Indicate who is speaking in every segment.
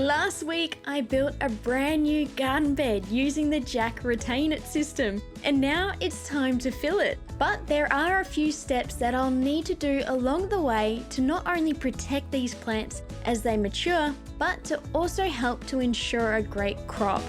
Speaker 1: Last week, I built a brand new garden bed using the Jack Retain It system, and now it's time to fill it. But there are a few steps that I'll need to do along the way to not only protect these plants as they mature, but to also help to ensure a great crop.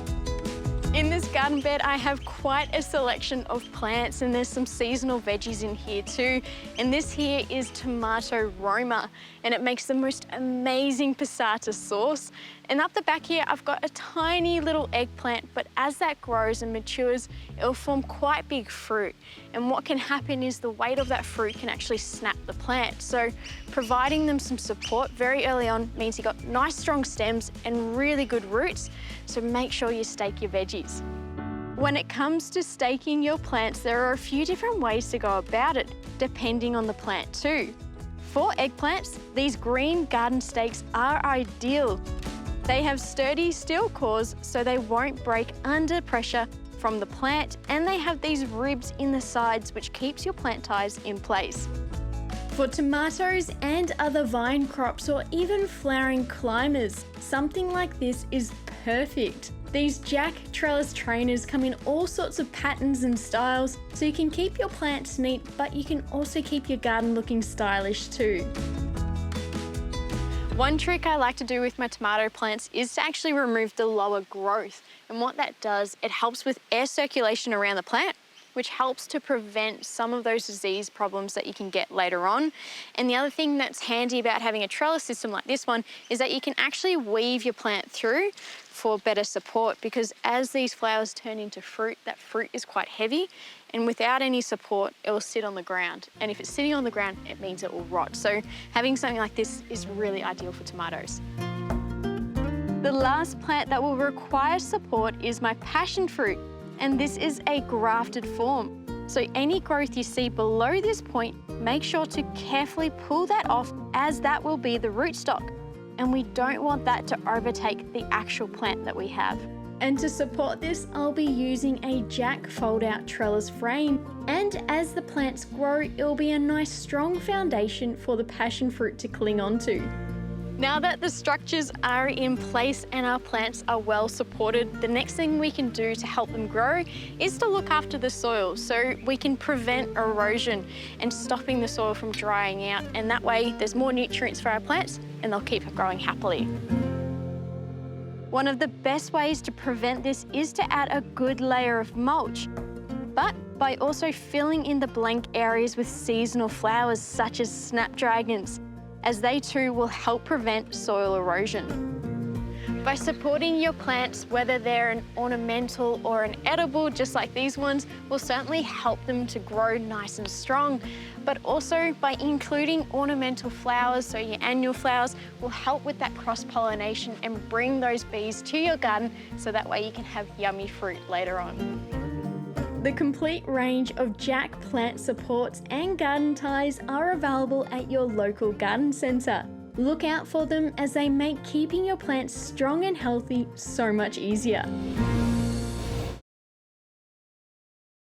Speaker 1: In this garden bed, I have quite a selection of plants, and there's some seasonal veggies in here too. And this here is tomato roma, and it makes the most amazing passata sauce. And up the back here, I've got a tiny little eggplant, but as that grows and matures, it'll form quite big fruit. And what can happen is the weight of that fruit can actually snap the plant. So providing them some support very early on means you've got nice strong stems and really good roots. So make sure you stake your veggies. When it comes to staking your plants, there are a few different ways to go about it, depending on the plant too. For eggplants, these green garden stakes are ideal. They have sturdy steel cores so they won't break under pressure from the plant, and they have these ribs in the sides which keeps your plant ties in place. For tomatoes and other vine crops or even flowering climbers, something like this is perfect. These Jack trellis trainers come in all sorts of patterns and styles, so you can keep your plants neat, but you can also keep your garden looking stylish too. One trick I like to do with my tomato plants is to actually remove the lower growth. And what that does, it helps with air circulation around the plant, which helps to prevent some of those disease problems that you can get later on. And the other thing that's handy about having a trellis system like this one is that you can actually weave your plant through for better support, because as these flowers turn into fruit, that fruit is quite heavy, and without any support, it will sit on the ground. And if it's sitting on the ground, it means it will rot. So having something like this is really ideal for tomatoes. The last plant that will require support is my passion fruit, and this is a grafted form. So any growth you see below this point, make sure to carefully pull that off, as that will be the rootstock. And we don't want that to overtake the actual plant that we have. And to support this, I'll be using a Jack fold-out trellis frame. And as the plants grow, it'll be a nice strong foundation for the passion fruit to cling onto. Now that the structures are in place and our plants are well supported, the next thing we can do to help them grow is to look after the soil, so we can prevent erosion and stopping the soil from drying out. And that way there's more nutrients for our plants and they'll keep growing happily. One of the best ways to prevent this is to add a good layer of mulch, but by also filling in the blank areas with seasonal flowers such as snapdragons, as they too will help prevent soil erosion. By supporting your plants, whether they're an ornamental or an edible, just like these ones, will certainly help them to grow nice and strong. But also by including ornamental flowers, so your annual flowers, will help with that cross-pollination and bring those bees to your garden, so that way you can have yummy fruit later on. The complete range of Jack plant supports and garden ties are available at your local garden centre. Look out for them, as they make keeping your plants strong and healthy so much easier.